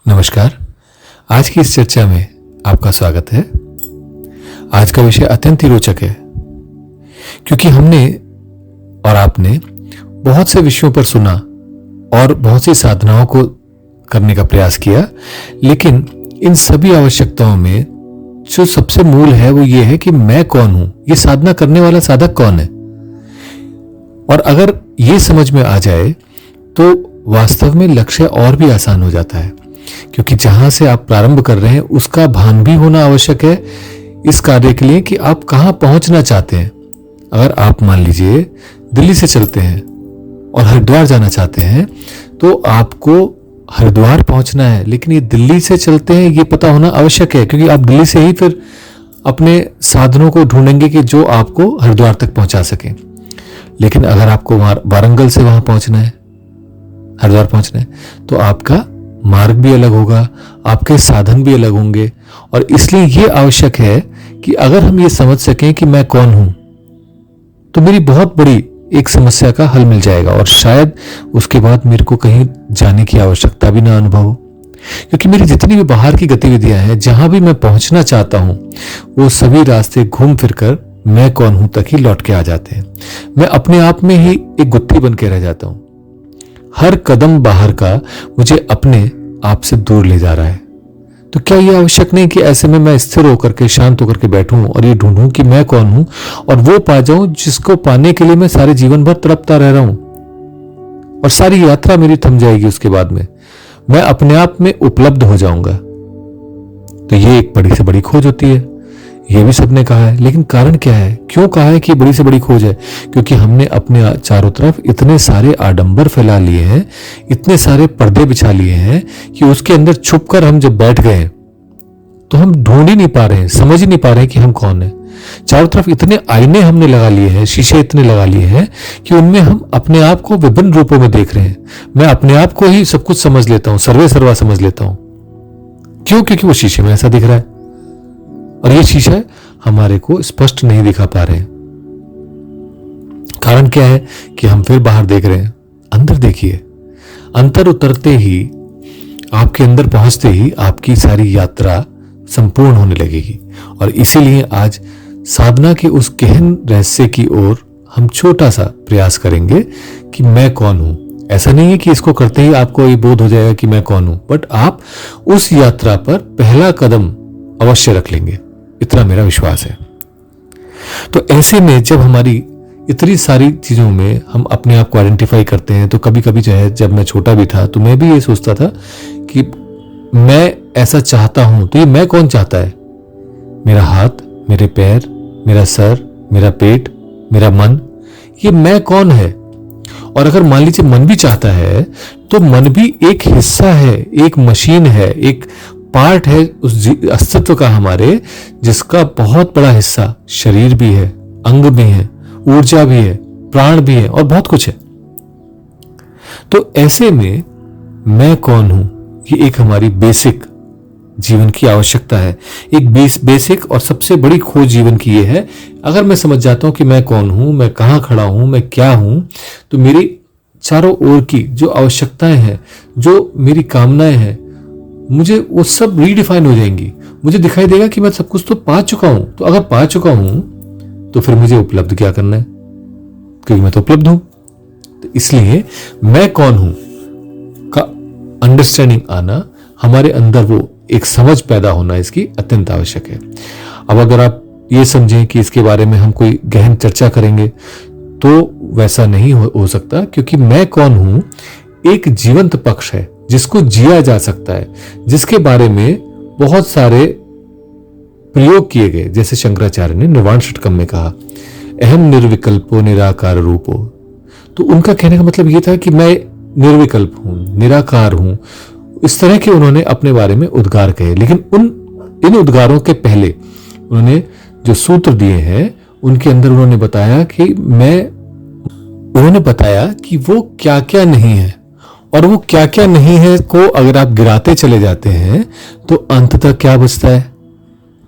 नमस्कार। आज की इस चर्चा में आपका स्वागत है। आज का विषय अत्यंत ही रोचक है, क्योंकि हमने और आपने बहुत से विषयों पर सुना और बहुत सी साधनाओं को करने का प्रयास किया, लेकिन इन सभी आवश्यकताओं में जो सबसे मूल है वो ये है कि मैं कौन हूं, ये साधना करने वाला साधक कौन है। और अगर ये समझ में आ जाए तो वास्तव में लक्ष्य और भी आसान हो जाता है, क्योंकि जहां से आप प्रारंभ कर रहे हैं उसका भान भी होना आवश्यक है इस कार्य के लिए कि आप कहां पहुंचना चाहते हैं। अगर आप मान लीजिए दिल्ली से चलते हैं और हरिद्वार जाना चाहते हैं तो आपको हरिद्वार पहुंचना है, लेकिन ये दिल्ली से चलते हैं ये पता होना आवश्यक है, क्योंकि आप दिल्ली से ही फिर अपने साधनों को ढूंढेंगे कि जो आपको हरिद्वार तक पहुंचा सके। लेकिन अगर आपको वारंगल से वहां पहुंचना है, हरिद्वार पहुंचना है, तो आपका मार्ग भी अलग होगा, आपके साधन भी अलग होंगे। और इसलिए यह आवश्यक है कि अगर हम ये समझ सकें कि मैं कौन हूं, तो मेरी बहुत बड़ी एक समस्या का हल मिल जाएगा और शायद उसके बाद मेरे को कहीं जाने की आवश्यकता भी ना अनुभव हो, क्योंकि मेरी जितनी भी बाहर की गतिविधियां हैं, जहां भी मैं पहुंचना चाहता हूं, वो सभी रास्ते घूम फिरकर मैं कौन हूं तक ही लौट के आ जाते हैं। मैं अपने आप में ही एक गुत्थी बन के रह जाता हूं। हर कदम बाहर का मुझे अपने आप से दूर ले जा रहा है। तो क्या यह आवश्यक नहीं कि ऐसे में मैं स्थिर होकर के, शांत होकर के बैठूं और ये ढूंढूं कि मैं कौन हूं और वो पा जाऊं जिसको पाने के लिए मैं सारे जीवन भर तड़पता रह रहा हूं और सारी यात्रा मेरी थम जाएगी। उसके बाद में मैं अपने आप में उपलब्ध हो जाऊंगा। तो ये एक बड़ी से बड़ी खोज होती है, ये भी सबने कहा है। लेकिन कारण क्या है, क्यों कहा है कि बड़ी से बड़ी खोज है? क्योंकि हमने अपने चारों तरफ इतने सारे आडंबर फैला लिए हैं, इतने सारे पर्दे बिछा लिए हैं कि उसके अंदर छुपकर हम जब बैठ गए तो हम ढूंढ ही नहीं पा रहे हैं, समझ ही नहीं पा रहे हैं कि हम कौन है। चारों तरफ इतने आईने हमने लगा लिए हैं, शीशे इतने लगा लिए हैं कि उनमें हम अपने आप को विभिन्न रूपों में देख रहे हैं। मैं अपने आप को ही सब कुछ समझ लेता हूं, सर्वे सर्वा समझ लेता हूं। क्यों? क्योंकि वो शीशे में ऐसा दिख रहा है और ये शीशा हमारे को स्पष्ट नहीं दिखा पा रहे हैं। कारण क्या है कि हम फिर बाहर देख रहे हैं। अंदर देखिए, अंतर उतरते ही, आपके अंदर पहुंचते ही आपकी सारी यात्रा संपूर्ण होने लगेगी। और इसीलिए आज साधना के उस गहन रहस्य की ओर हम छोटा सा प्रयास करेंगे कि मैं कौन हूं। ऐसा नहीं है कि इसको करते ही आपको ये बोध हो जाएगा कि मैं कौन हूं, बट आप उस यात्रा पर पहला कदम अवश्य रख लेंगे, इतना मेरा विश्वास है। तो ऐसे में जब हमारी इतनी सारी चीजों में हम अपने आप को आइडेंटिफाई करते हैं, तो कभी कभी जो है, जब मैं छोटा भी था तो मैं भी ये सोचता था कि मैं ऐसा चाहता हूं। तो ये मैं कौन चाहता है? मेरा हाथ, मेरे पैर, मेरा सर, मेरा पेट, मेरा मन, ये मैं कौन है? और अगर मान लीजिए मन भी चाहता है, तो मन भी एक हिस्सा है, एक मशीन है, एक पार्ट है उस अस्तित्व का हमारे, जिसका बहुत बड़ा हिस्सा शरीर भी है, अंग भी है, ऊर्जा भी है, प्राण भी है और बहुत कुछ है। तो ऐसे में मैं कौन हूं, ये एक हमारी बेसिक जीवन की आवश्यकता है। एक बेसिक और सबसे बड़ी खोज जीवन की ये है। अगर मैं समझ जाता हूं कि मैं कौन हूं, मैं कहां खड़ा हूं, मैं क्या हूं, तो मेरी चारों ओर की जो आवश्यकताएं हैं, जो मेरी कामनाएं हैं, मुझे वो सब रीडिफाइन हो जाएंगी। मुझे दिखाई देगा कि मैं सब कुछ तो पा चुका हूं। तो अगर पा चुका हूं तो फिर मुझे उपलब्ध क्या करना है, क्योंकि मैं तो उपलब्ध हूं। तो इसलिए मैं कौन हूं का अंडरस्टैंडिंग आना, हमारे अंदर वो एक समझ पैदा होना, इसकी अत्यंत आवश्यक है। अब अगर आप ये समझें कि इसके बारे में हम कोई गहन चर्चा करेंगे, तो वैसा नहीं हो सकता, क्योंकि मैं कौन हूं एक जीवंत पक्ष है जिसको जिया जा सकता है, जिसके बारे में बहुत सारे प्रयोग किए गए। जैसे शंकराचार्य ने निर्वाण षटकम में कहा, अहम निर्विकल्पो निराकार रूपो। तो उनका कहने का मतलब यह था कि मैं निर्विकल्प हूं, निराकार हूं। इस तरह के उन्होंने अपने बारे में उद्गार कहे। लेकिन इन उद्गारों के पहले उन्होंने जो सूत्र दिए हैं, उनके अंदर उन्होंने बताया कि वो क्या क्या नहीं है, और वो क्या क्या नहीं है को अगर आप गिराते चले जाते हैं तो अंततः क्या बचता है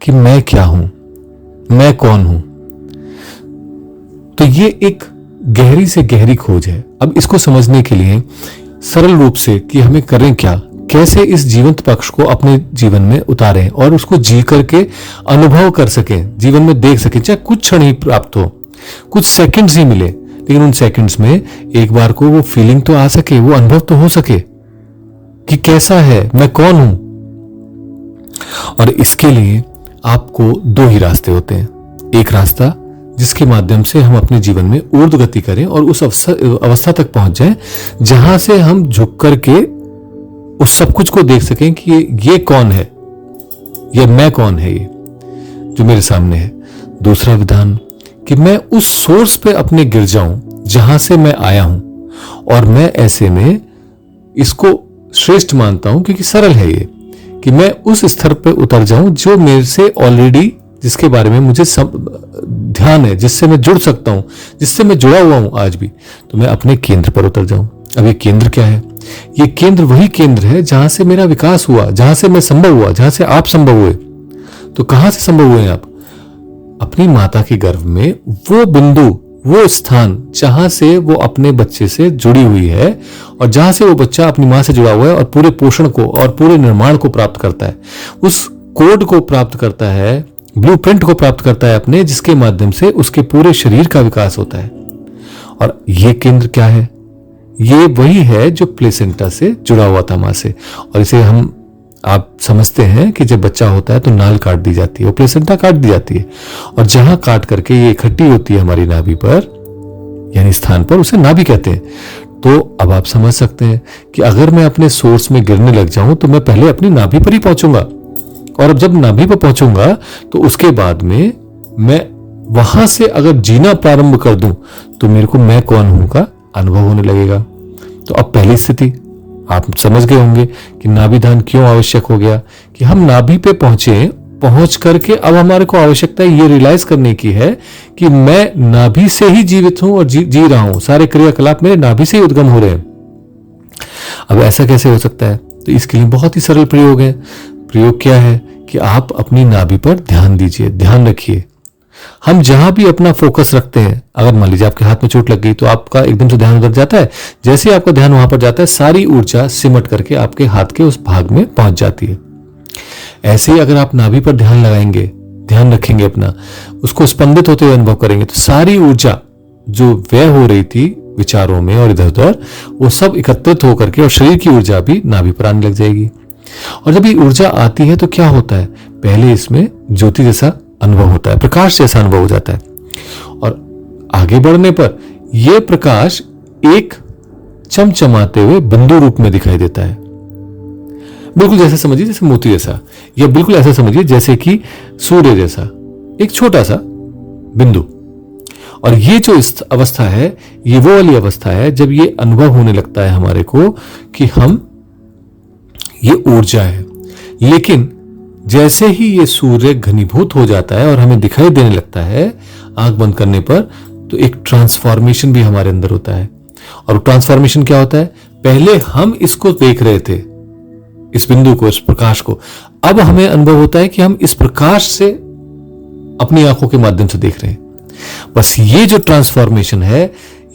कि मैं क्या हूं, मैं कौन हूं। तो ये एक गहरी से गहरी खोज है। अब इसको समझने के लिए सरल रूप से कि हमें करें क्या, कैसे इस जीवंत पक्ष को अपने जीवन में उतारें और उसको जी करके अनुभव कर सकें, जीवन में देख सकें। चाहे कुछ क्षण ही प्राप्त हो, कुछ सेकंड्स ही मिले, लेकिन उन सेकंड्स में एक बार को वो फीलिंग तो आ सके, वो अनुभव तो हो सके कि कैसा है, मैं कौन हूं। और इसके लिए आपको दो ही रास्ते होते हैं। एक रास्ता जिसके माध्यम से हम अपने जीवन में ऊर्ध्व गति करें और उस अवस्था तक पहुंच जाएं जहां से हम झुक करके उस सब कुछ को देख सकें कि ये कौन है, ये मैं कौन है, ये जो मेरे सामने है। दूसरा विधान कि मैं उस सोर्स पे अपने गिर जाऊं जहां से मैं आया हूं, और मैं ऐसे में इसको श्रेष्ठ मानता हूं क्योंकि सरल है ये, कि मैं उस स्तर पे उतर जाऊं जो मेरे से ऑलरेडी, जिसके बारे में मुझे ध्यान है, जिससे मैं जुड़ सकता हूं, जिससे मैं जुड़ा हुआ हूं आज भी, तो मैं अपने केंद्र पर उतर जाऊं। अब ये केंद्र क्या है? ये केंद्र वही केंद्र है जहां से मेरा विकास हुआ, जहां से मैं संभव हुआ, जहां से आप संभव हुए। तो कहां से संभव हुए आप? अपनी माता के गर्भ में वो बिंदु, वो स्थान जहां से वो अपने बच्चे से जुड़ी हुई है और जहां से वो बच्चा अपनी मां से जुड़ा हुआ है और पूरे पोषण को और पूरे निर्माण को प्राप्त करता है, उस कोड को प्राप्त करता है, ब्लूप्रिंट को प्राप्त करता है अपने, जिसके माध्यम से उसके पूरे शरीर का विकास होता है। और ये केंद्र क्या है? ये वही है जो प्लेसेंटा से जुड़ा हुआ था मां से। और इसे आप समझते हैं कि जब बच्चा होता है तो नाल काट दी जाती है, वो प्लेसेंटा काट दी जाती है, और जहां काट करके ये इकट्ठी होती है हमारी नाभि पर, यानी स्थान पर, उसे नाभि कहते हैं। तो अब आप समझ सकते हैं कि अगर मैं अपने सोर्स में गिरने लग जाऊं तो मैं पहले अपनी नाभि पर ही पहुंचूंगा, और अब जब नाभि पर पहुंचूंगा तो उसके बाद में मैं वहां से अगर जीना प्रारंभ कर दूं तो मेरे को मैं कौन हूं का अनुभव होने लगेगा। तो अब पहली स्थिति आप समझ गए होंगे कि नाभि ध्यान क्यों आवश्यक हो गया, कि हम नाभि पे पहुंच करके अब हमारे को आवश्यकता ये रियलाइज करने की है कि मैं नाभि से ही जीवित हूं और जी रहा हूं, सारे क्रियाकलाप मेरे नाभि से ही उद्गम हो रहे हैं। अब ऐसा कैसे हो सकता है? तो इसके लिए बहुत ही सरल प्रयोग है। प्रयोग क्या है कि आप अपनी नाभि पर ध्यान दीजिए, ध्यान रखिए। हम जहां भी अपना फोकस रखते हैं, अगर मान लीजिए आपके हाथ में चोट लग गई तो आपका एकदम से ध्यान उधर जाता है, जैसे ही आपका ध्यान वहां पर जाता है सारी ऊर्जा सिमट करके आपके हाथ के उस भाग में पहुंच जाती है। ऐसे ही अगर आप नाभि पर ध्यान लगाएंगे, ध्यान रखेंगे अपना, उसको स्पंदित होते हुए अनुभव करेंगे, तो सारी ऊर्जा जो व्यय हो रही थी विचारों में और इधर उधर, वो सब एकत्रित होकर के और शरीर की ऊर्जा भी नाभि पर आने लग जाएगी। और जब ये ऊर्जा आती है तो क्या होता है? पहले इसमें ज्योति जैसा अनुभव होता है, प्रकाश जैसा अनुभव हो जाता है, और आगे बढ़ने पर यह प्रकाश एक चमचमाते हुए बिंदु रूप में दिखाई देता है। बिल्कुल जैसे समझिए जैसे मोती जैसा, या बिल्कुल ऐसा समझिए जैसे कि सूर्य जैसा एक छोटा सा बिंदु। और ये जो अवस्था है, ये वो वाली अवस्था है जब ये अनुभव होने लगता है हमारे को कि हम, ये ऊर्जा है। लेकिन जैसे ही ये सूर्य घनीभूत हो जाता है और हमें दिखाई देने लगता है आंख बंद करने पर, तो एक ट्रांसफॉर्मेशन भी हमारे अंदर होता है। और ट्रांसफॉर्मेशन क्या होता है? पहले हम इसको देख रहे थे, इस बिंदु को, इस प्रकाश को, अब हमें अनुभव होता है कि हम इस प्रकाश से अपनी आंखों के माध्यम से देख रहे हैं। बस ये जो ट्रांसफॉर्मेशन है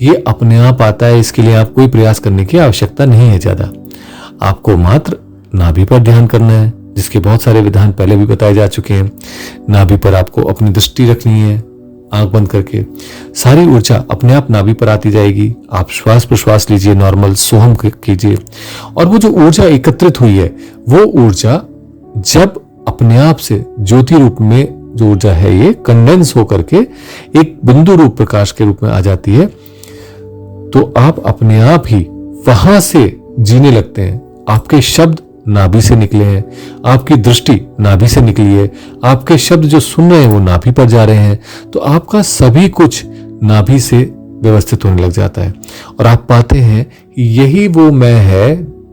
ये अपने आप आता है, इसके लिए आप कोई प्रयास करने की आवश्यकता नहीं है ज्यादा। आपको मात्र नाभि पर ध्यान करना है, जिसके बहुत सारे विधान पहले भी बताए जा चुके हैं। नाभि पर आपको अपनी दृष्टि रखनी है, आंख बंद करके सारी ऊर्जा अपने आप नाभि पर आती जाएगी। आप श्वास प्रश्वास लीजिए, नॉर्मल सोहम कीजिए, और वो जो ऊर्जा एकत्रित हुई है वो ऊर्जा जब अपने आप से ज्योति रूप में जो ऊर्जा है ये कंडेंस होकर के एक बिंदु रूप प्रकाश के रूप में आ जाती है, तो आप अपने आप ही वहां से जीने लगते हैं। आपके शब्द नाभि से निकले हैं, आपकी दृष्टि नाभि से निकली है, आपके शब्द जो सुन रहे हैं वो नाभि पर जा रहे हैं, तो आपका सभी कुछ नाभि से व्यवस्थित होने लग जाता है। और आप पाते हैं कि यही वो मैं है,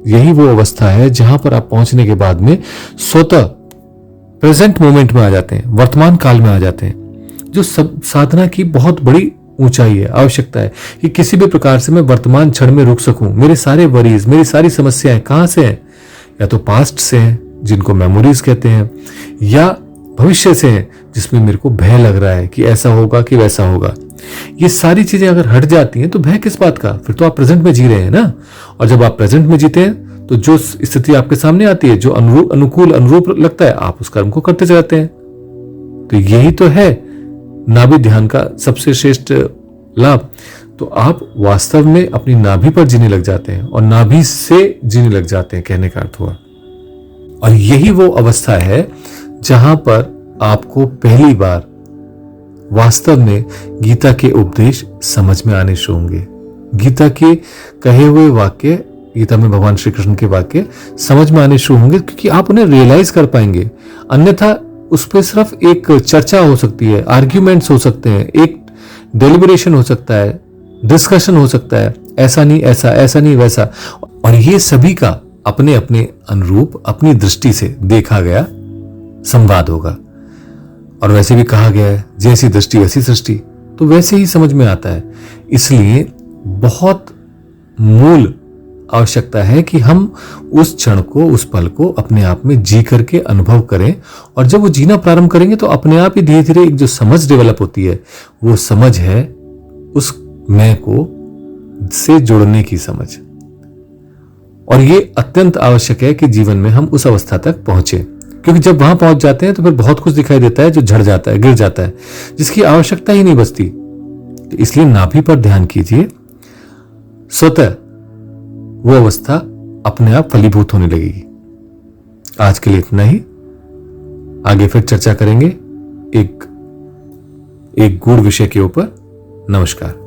यही वो अवस्था है जहां पर आप पहुंचने के बाद में स्वतः प्रेजेंट मोमेंट में आ जाते हैं, वर्तमान काल में आ जाते हैं, जो सब साधना की बहुत बड़ी ऊंचाई है, आवश्यकता है कि किसी भी प्रकार से मैं वर्तमान क्षण में रुक सकूं। मेरे सारे वरीज, मेरी सारी समस्याएं कहां से हैं? या तो पास्ट से हैं, जिनको मेमोरीज कहते हैं, या भविष्य से हैं, जिसमें मेरे को भय लग रहा है कि ऐसा होगा कि वैसा होगा। ये सारी चीजें अगर हट जाती हैं तो भय किस बात का? फिर तो आप प्रेजेंट में जी रहे हैं ना। और जब आप प्रेजेंट में जीते हैं तो जो स्थिति आपके सामने आती है, जो अनुकूल अनुरूप लगता है, आप उस कर्म को करते जाते हैं। तो यही तो है नाभि ध्यान का सबसे श्रेष्ठ लाभ। तो आप वास्तव में अपनी नाभि पर जीने लग जाते हैं और नाभि से जीने लग जाते हैं, कहने का अर्थ हुआ। और यही वो अवस्था है जहां पर आपको पहली बार वास्तव में गीता के उपदेश समझ में आने शुरू होंगे। गीता के कहे हुए वाक्य, गीता में भगवान श्री कृष्ण के वाक्य समझ में आने शुरू होंगे, क्योंकि आप उन्हें रियलाइज कर पाएंगे। अन्यथा उस पर सिर्फ एक चर्चा हो सकती है, आर्ग्यूमेंट्स हो सकते हैं, एक डेलिब्रेशन हो सकता है, डिस्कशन हो सकता है, ऐसा नहीं ऐसा, ऐसा नहीं वैसा। और ये सभी का अपने अपने अनुरूप अपनी दृष्टि से देखा गया संवाद होगा। और वैसे भी कहा गया है, जैसी दृष्टि वैसी सृष्टि, तो वैसे ही समझ में आता है। इसलिए बहुत मूल आवश्यकता है कि हम उस क्षण को, उस पल को अपने आप में जी करके अनुभव करें। और जब वो जीना प्रारंभ करेंगे तो अपने आप ही धीरे धीरे एक जो समझ डेवलप होती है, वो समझ है उस मैं को से जुड़ने की समझ। और ये अत्यंत आवश्यक है कि जीवन में हम उस अवस्था तक पहुंचे, क्योंकि जब वहां पहुंच जाते हैं तो फिर बहुत कुछ दिखाई देता है जो झड़ जाता है, गिर जाता है, जिसकी आवश्यकता ही नहीं बचती। तो इसलिए नाभि पर ध्यान कीजिए, स्वतः वो अवस्था अपने आप फलीभूत होने लगेगी। आज के लिए इतना ही। आगे फिर चर्चा करेंगे एक गूढ़ विषय के ऊपर। नमस्कार।